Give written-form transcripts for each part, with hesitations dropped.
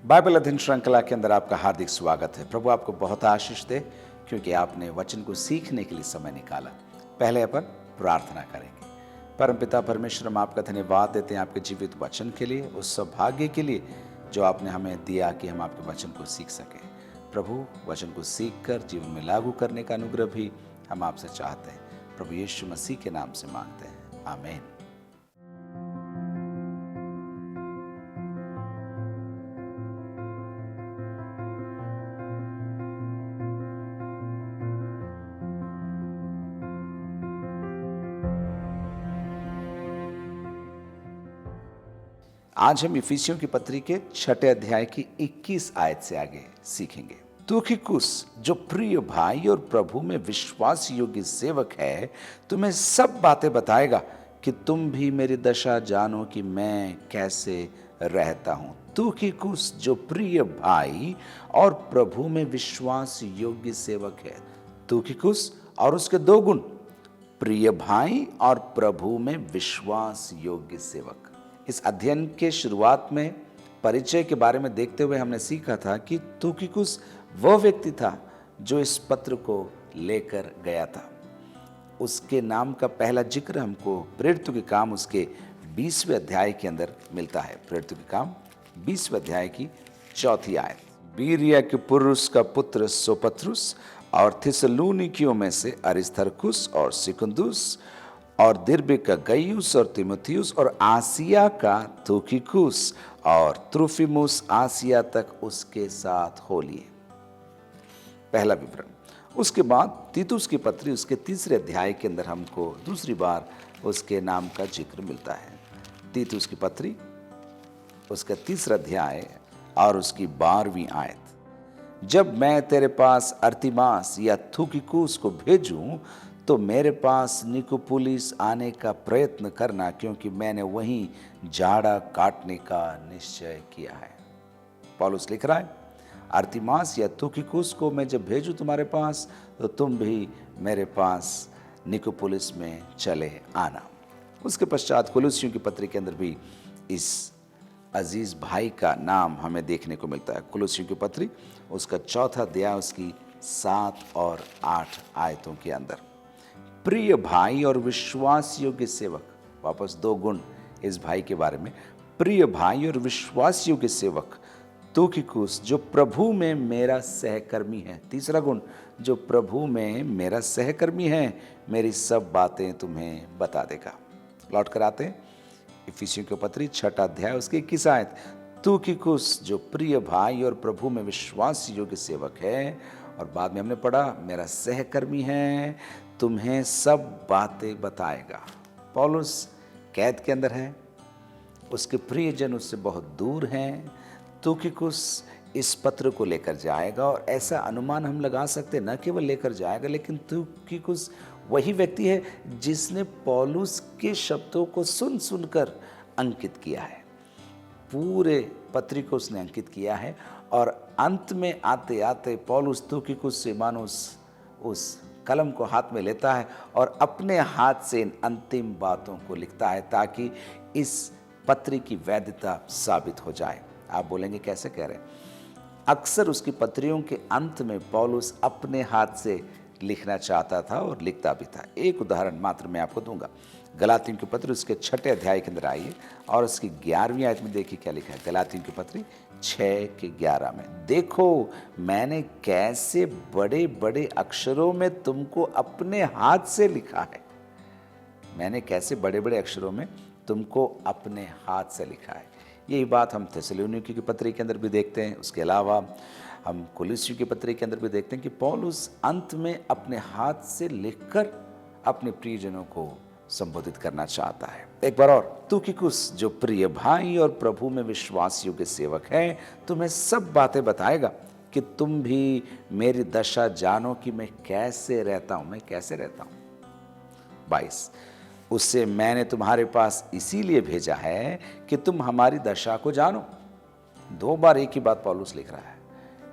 Bible अध्ययन श्रृंखला के अंदर आपका हार्दिक स्वागत है। प्रभु आपको बहुत आशीष दे, क्योंकि आपने वचन को सीखने के लिए समय निकाला। पहले अपन प्रार्थना करेंगे। परमपिता परमेश्वर, हम आपका धन्यवाद देते हैं आपके जीवित वचन के लिए, उस सौभाग्य के लिए जो आपने हमें दिया कि हम आपके वचन को सीख सकें। प्रभु, वचन को सीख कर जीवन में लागू करने का अनुग्रह भी हम आपसे चाहते हैं। प्रभु यीशु मसीह के नाम से मांगते हैं, आमीन। आज हम इफिसियों की पत्री के 6 अध्याय की 21 आयत से आगे सीखेंगे। तुखिकुस, जो प्रिय भाई और प्रभु में विश्वास योग्य सेवक है, तुम्हें सब बातें बताएगा कि तुम भी मेरी दशा जानो कि मैं कैसे रहता हूं। तुखिकुस, जो प्रिय भाई और प्रभु में विश्वास योग्य सेवक है। तुखिकुस और उसके दो गुण, प्रिय भाई और प्रभु में विश्वास योग्य सेवक। इस अध्ययन के शुरुआत में परिचय के बारे में देखते हुए हमने सीखा था कि तुखिकुस वह व्यक्ति था जो इस पत्र को लेकर गया था। उसके नाम का पहला जिक्र हमको प्रेरितों के काम उसके 20वें अध्याय के अंदर मिलता है। प्रेरितों के काम 20वें अध्याय की 4 आयत। बीरिया के पुरुष का पुत्र सोपत्रुस और थिस्सलुनीकियों में से अरिस्तर्खुस और सिकुंदुस और दिर्बे का गयुस और तीमुथियुस और आसिया का तुखिकुस और त्रुफिमुस आसिया तक उसके साथ हो लिए। पहला विवरण। उसके बाद तीतुस की पत्री उसके 3 अध्याय के अंदर हमको दूसरी बार उसके नाम का जिक्र मिलता है। तीतुस की पत्री उसका 3 अध्याय और उसकी 12वीं आयत। जब मैं तेरे पास अर्तिमास या तुखिकुस को भेजूं तो मेरे पास निकोपुलिस आने का प्रयत्न करना, क्योंकि मैंने वहीं जाड़ा काटने का निश्चय किया है। पौलुस लिख रहा है, अर्तिमास या तुखिकुस को मैं जब भेजूं तुम्हारे पास, तो तुम भी मेरे पास निकोपुलिस में चले आना। उसके पश्चात कुलुसियों की पत्री के अंदर भी इस अजीज भाई का नाम हमें देखने को मिलता है। कुलुसियों की पत्री उसका 4 अध्याय उसकी 7 और 8 आयतों के अंदर। प्रिय भाई और विश्वास योग्य सेवक, वापस 2 गुण इस भाई के बारे में। प्रिय भाई और विश्वास योग्य सेवक तुखिकुस, जो प्रभु में मेरा सहकर्मी है। तीसरा गुण, जो प्रभु में मेरा सहकर्मी है, मेरी सब बातें तुम्हें बता देगा। लौट कर आते हैं इफिसियों की पत्री 6 अध्याय उसकी 21 आयत। तुखिकुस, जो प्रिय भाई और प्रभु में विश्वास योग्य सेवक है, और बाद में हमने पढ़ा मेरा सहकर्मी है, तुम्हें सब बातें बताएगा। पौलुस कैद के अंदर है, उसके प्रियजन उससे बहुत दूर हैं। तुखिकुस इस पत्र को लेकर जाएगा, और ऐसा अनुमान हम लगा सकते न केवल लेकर जाएगा, लेकिन तुखिकुस वही व्यक्ति है जिसने पौलुस के शब्दों को सुन सुनकर अंकित किया है। पूरे पत्री को उसने अंकित किया है, और अंत में आते आते पौलुस तुखिकुस से मानो उस कलम को हाथ में लेता है और अपने हाथ से इन अंतिम बातों को लिखता है, ताकि इस पत्री की वैधता साबित हो जाए। आप बोलेंगे कैसे कह रहे हैं? अक्सर उसकी पत्रियों के अंत में पौलुस अपने हाथ से लिखना चाहता था और लिखता भी था। एक उदाहरण मात्र मैं आपको दूंगा। गलातियों की पत्री उसके 6 अध्याय के अंदर आइए और उसकी 11वीं आयत में देखिए क्या लिखा है। गलातियों की पत्री 6:11 में, देखो मैंने कैसे बड़े बड़े अक्षरों में तुमको अपने हाथ से लिखा है। मैंने कैसे बड़े बड़े अक्षरों में तुमको अपने हाथ से लिखा है। यही बात हम थिस्सलुनीकियों की पत्री के अंदर भी देखते हैं। उसके अलावा हम कुलुसियों की पत्री के अंदर भी देखते हैं कि पौलुस अंत में अपने हाथ से लिखकर अपने प्रियजनों को संबोधित करना चाहता है। एक बार और, तुखिकुस, जो प्रिय भाई और प्रभु में विश्वास योग्य सेवक है, तुम्हें सब बातें बताएगा कि तुम भी मेरी दशा जानो कि मैं कैसे रहता हूं। मैं कैसे रहता हूं। 22, उससे मैंने तुम्हारे पास इसीलिए भेजा है कि तुम हमारी दशा को जानो। 2 बार एक ही बात पौलुस लिख रहा है।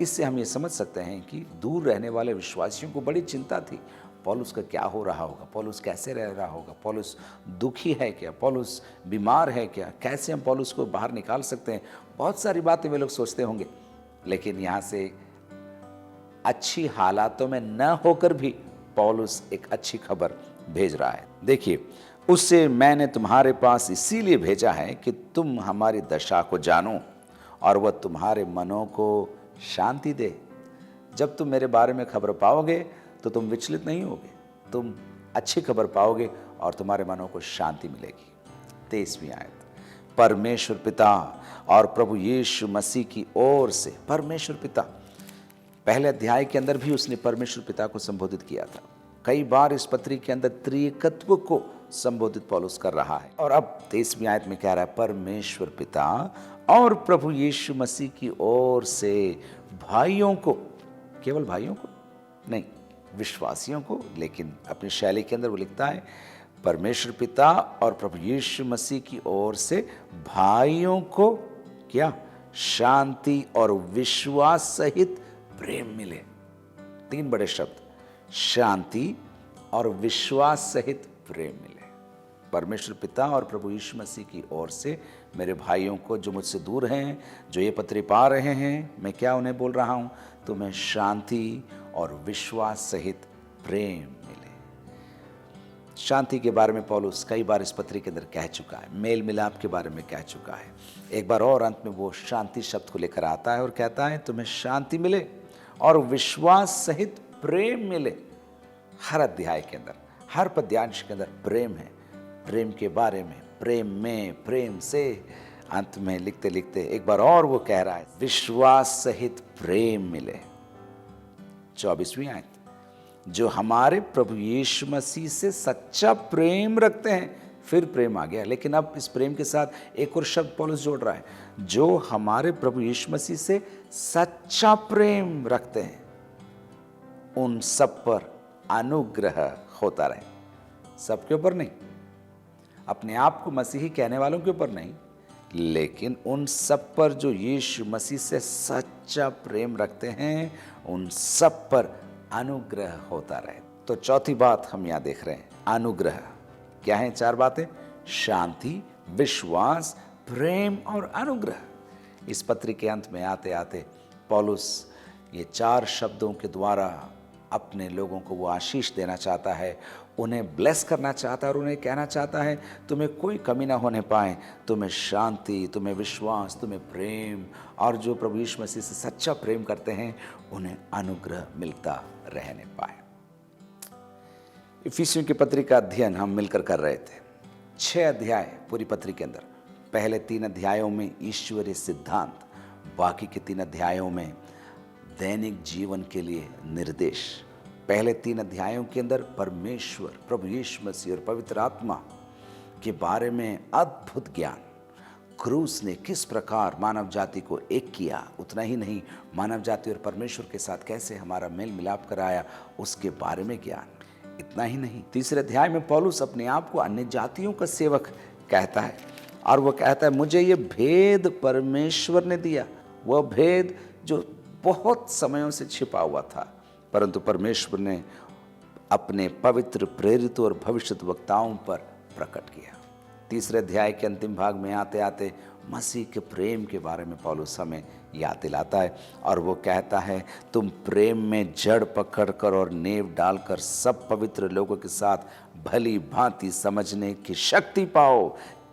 इससे हम ये समझ सकते हैं कि दूर रहने वाले विश्वासियों को बड़ी चिंता थी। पौलुस का क्या हो रहा होगा, पौलुस कैसे रह रहा होगा, पौलुस दुखी है क्या, पौलुस बीमार है क्या, कैसे हम पौलुस को बाहर निकाल सकते हैं। बहुत सारी बातें वे लोग सोचते होंगे, लेकिन यहाँ से अच्छी हालातों में न होकर भी पौलुस एक अच्छी खबर भेज रहा है। देखिए, उससे मैंने तुम्हारे पास इसीलिए भेजा है कि तुम हमारी दशा को जानो और वह तुम्हारे मनों को शांति दे। जब तुम मेरे बारे में खबर पाओगे तो तुम विचलित नहीं होगे, तुम अच्छी खबर पाओगे और तुम्हारे मनों को शांति मिलेगी। 23वीं आयत, परमेश्वर पिता और प्रभु यीशु मसीह की ओर से। परमेश्वर पिता, पहले अध्याय के अंदर भी उसने परमेश्वर पिता को संबोधित किया था। कई बार इस पत्री के अंदर त्रिएकत्व को संबोधित पौलुस कर रहा है, और अब 23वीं आयत में कह रहा है परमेश्वर पिता और प्रभु यीशु मसीह की ओर से भाइयों को, केवल भाइयों को नहीं, विश्वासियों को, लेकिन अपनी शैली के अंदर वो लिखता है परमेश्वर पिता और प्रभु यीशु मसीह की ओर से भाइयों को क्या, शांति और विश्वास सहित प्रेम मिले। 3 बड़े शब्द, शांति और विश्वास सहित प्रेम मिले। परमेश्वर पिता और प्रभु यीशु मसीह की ओर से मेरे भाइयों को जो मुझसे दूर हैं, जो ये पत्री पा रहे हैं, मैं क्या उन्हें बोल रहा हूं, तुम्हें शांति और विश्वास सहित प्रेम मिले। शांति के बारे में पौलुस कई बार इस पत्री के अंदर कह चुका है, मेल मिलाप के बारे में कह चुका है। एक बार और अंत में वो शांति शब्द को लेकर आता है और कहता है तुम्हें शांति मिले और विश्वास सहित प्रेम मिले। हर अध्याय के अंदर, हर पद्यांश के अंदर प्रेम है, प्रेम के बारे में, प्रेम में, प्रेम से। अंत में लिखते लिखते एक बार और वो कह रहा है विश्वास सहित प्रेम मिले। 24वीं आयत, जो हमारे प्रभु यीशु मसीह से सच्चा प्रेम रखते हैं। फिर प्रेम आ गया, लेकिन अब इस प्रेम के साथ एक और शब्द पौलुस जोड़ रहा है, जो हमारे प्रभु यीशु मसीह से सच्चा प्रेम रखते हैं, उन सब पर अनुग्रह होता रहे। सबके ऊपर नहीं, अपने आप को मसीही कहने वालों के ऊपर नहीं, लेकिन उन सब पर जो यीशु मसीह से सच्चा प्रेम रखते हैं, उन सब पर अनुग्रह होता रहे। तो चौथी बात हम यहां देख रहे हैं, अनुग्रह। क्या है 4 बातें? शांति, विश्वास, प्रेम और अनुग्रह। इस पत्री के अंत में आते आते पौलुस ये 4 शब्दों के द्वारा अपने लोगों को वो आशीष देना चाहता है, उन्हें ब्लेस करना चाहता है और उन्हें कहना चाहता है तुम्हें कोई कमी ना होने पाए, तुम्हें शांति, तुम्हें विश्वास, तुम्हें प्रेम, और जो प्रभु यीशु मसीह से सच्चा प्रेम करते हैं उन्हें अनुग्रह मिलता रहने पाए। इफिसियों की पत्री का अध्ययन हम मिलकर कर रहे थे। 6 अध्याय पूरी पत्री के अंदर। पहले 3 अध्यायों में ईश्वरीय सिद्धांत, बाकी के 3 अध्यायों में दैनिक जीवन के लिए निर्देश। पहले 3 अध्यायों के अंदर परमेश्वर, प्रभु यीशु मसीह और पवित्र आत्मा के बारे में अद्भुत ज्ञान। क्रूस ने किस प्रकार मानव जाति को एक किया, उतना ही नहीं, मानव जाति और परमेश्वर के साथ कैसे हमारा मेल मिलाप कराया, उसके बारे में ज्ञान। इतना ही नहीं, 3 अध्याय में पौलुस अपने आप को अन्य जातियों का सेवक कहता है, और वह कहता है मुझे ये भेद परमेश्वर ने दिया। वह भेद जो बहुत समयों से छिपा हुआ था, परंतु परमेश्वर ने अपने पवित्र, प्रेरित और भविष्यद्वक्ताओं पर प्रकट किया। 3 अध्याय के अंतिम भाग में आते आते मसीह के प्रेम के बारे में पौलुस हमें याद दिलाता है, और वो कहता है तुम प्रेम में जड़ पकड़कर और नींव डालकर सब पवित्र लोगों के साथ भली भांति समझने की शक्ति पाओ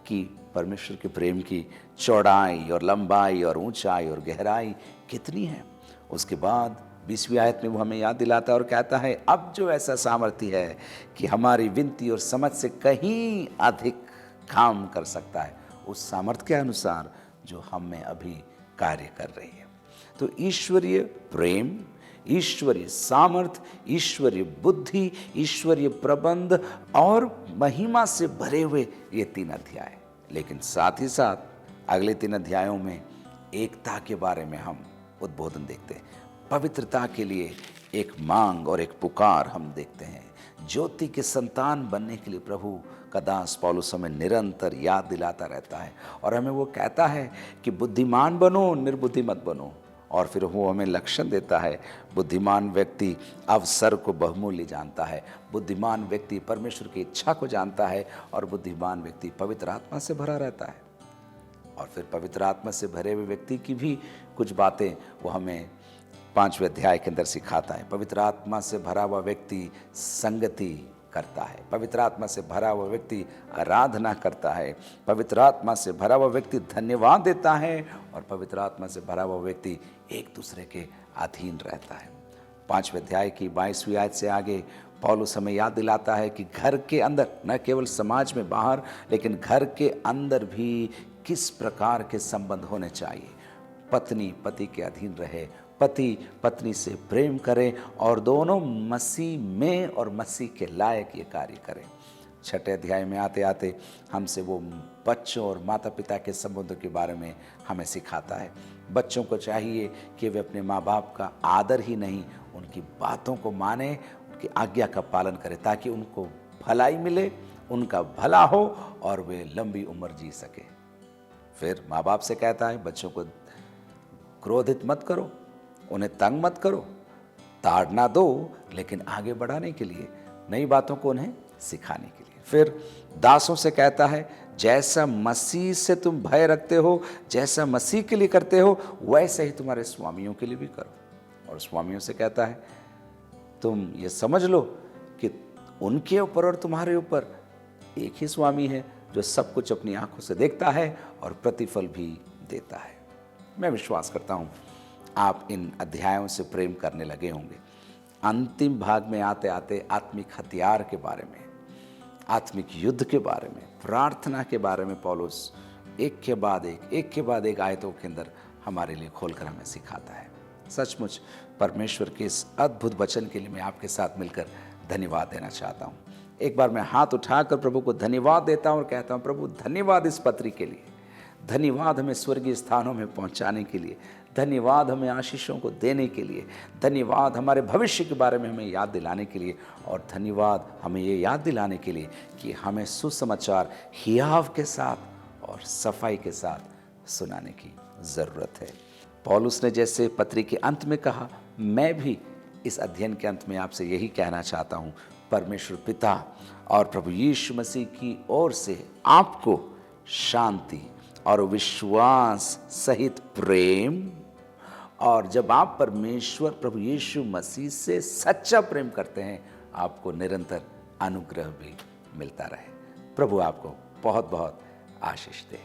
कि परमेश्वर के प्रेम की चौड़ाई और लंबाई और ऊंचाई और गहराई कितनी है। उसके बाद 20वीं आयत में वो हमें याद दिलाता है और कहता है अब जो ऐसा सामर्थ्य है कि हमारी विनती और समझ से कहीं अधिक काम कर सकता है, उस सामर्थ्य के अनुसार जो हम में अभी कार्य कर रही है। तो ईश्वरीय प्रेम, ईश्वरीय सामर्थ्य, ईश्वरीय बुद्धि, ईश्वरीय प्रबंध और महिमा से भरे हुए ये 3 अध्याय। लेकिन साथ ही साथ अगले 3 अध्यायों में एकता के बारे में हम उद्बोधन देखते हैं। पवित्रता के लिए एक मांग और एक पुकार हम देखते हैं। ज्योति के संतान बनने के लिए प्रभु का दास पौलुस हमें निरंतर याद दिलाता रहता है, और हमें वो कहता है कि बुद्धिमान बनो, निर्बुद्धि मत बनो, और फिर वो हमें लक्षण देता है। बुद्धिमान व्यक्ति अवसर को बहुमूल्य जानता है, बुद्धिमान व्यक्ति परमेश्वर की इच्छा को जानता है, और बुद्धिमान व्यक्ति पवित्र आत्मा से भरा रहता है। और फिर पवित्र आत्मा से भरे हुए व्यक्ति की भी कुछ बातें वो हमें 5वें अध्याय के अंदर सिखाता है। पवित्र आत्मा से भरा हुआ व्यक्ति संगति करता है, पवित्र आत्मा से भरा हुआ व्यक्ति आराधना करता है, पवित्र आत्मा से भरा हुआ व्यक्ति धन्यवाद देता है, और पवित्र आत्मा से भरा हुआ व्यक्ति एक दूसरे के अधीन रहता है। 5वें अध्याय की 22वीं आयत से आगे पौलुस हमें याद दिलाता है कि घर के अंदर, न केवल समाज में बाहर, लेकिन घर के अंदर भी किस प्रकार के संबंध होने चाहिए। पत्नी पति के अधीन रहे, पति पत्नी से प्रेम करे, और दोनों मसीह में और मसीह के लायक ये कार्य करें। 6ठे अध्याय में आते आते हमसे वो बच्चों और माता पिता के संबंधों के बारे में हमें सिखाता है। बच्चों को चाहिए कि वे अपने माँ बाप का आदर ही नहीं, उनकी बातों को माने, उनकी आज्ञा का पालन करें, ताकि उनको भलाई मिले, उनका भला हो और वे लंबी उम्र जी सके। फिर माँ बाप से कहता है बच्चों को क्रोधित मत करो, उन्हें तंग मत करो, ताड़ना दो, लेकिन आगे बढ़ाने के लिए, नई बातों को उन्हें सिखाने के लिए। फिर दासों से कहता है जैसा मसीह से तुम भय रखते हो, जैसा मसीह के लिए करते हो, वैसे ही तुम्हारे स्वामियों के लिए भी करो। और स्वामियों से कहता है तुम ये समझ लो कि उनके ऊपर और तुम्हारे ऊपर एक ही स्वामी है, जो सब कुछ अपनी आंखों से देखता है और प्रतिफल भी देता है। मैं विश्वास करता हूं आप इन अध्यायों से प्रेम करने लगे होंगे। अंतिम भाग में आते आते आत्मिक हथियार के बारे में, आत्मिक युद्ध के बारे में, प्रार्थना के बारे में पौलुस एक के बाद एक आयतों के अंदर हमारे लिए खोलकर हमें सिखाता है। सचमुच परमेश्वर के इस अद्भुत वचन के लिए मैं आपके साथ मिलकर धन्यवाद देना चाहता हूँ। एक बार मैं हाथ उठाकर प्रभु को धन्यवाद देता हूँ और कहता हूँ प्रभु धन्यवाद इस पत्री के लिए, धन्यवाद हमें स्वर्गीय स्थानों में पहुंचाने के लिए, धन्यवाद हमें आशीषों को देने के लिए, धन्यवाद हमारे भविष्य के बारे में हमें याद दिलाने के लिए, और धन्यवाद हमें ये याद दिलाने के लिए कि हमें सुसमाचार हियाव के साथ और सफाई के साथ सुनाने की ज़रूरत है। पौलुस ने जैसे पत्री के अंत में कहा, मैं भी इस अध्ययन के अंत में आपसे यही कहना चाहता हूँ, परमेश्वर पिता और प्रभु यीशु मसीह की ओर से आपको शांति और विश्वास सहित प्रेम, और जब आप परमेश्वर प्रभु यीशु मसीह से सच्चा प्रेम करते हैं, आपको निरंतर अनुग्रह भी मिलता रहे। प्रभु आपको बहुत बहुत आशीष दे।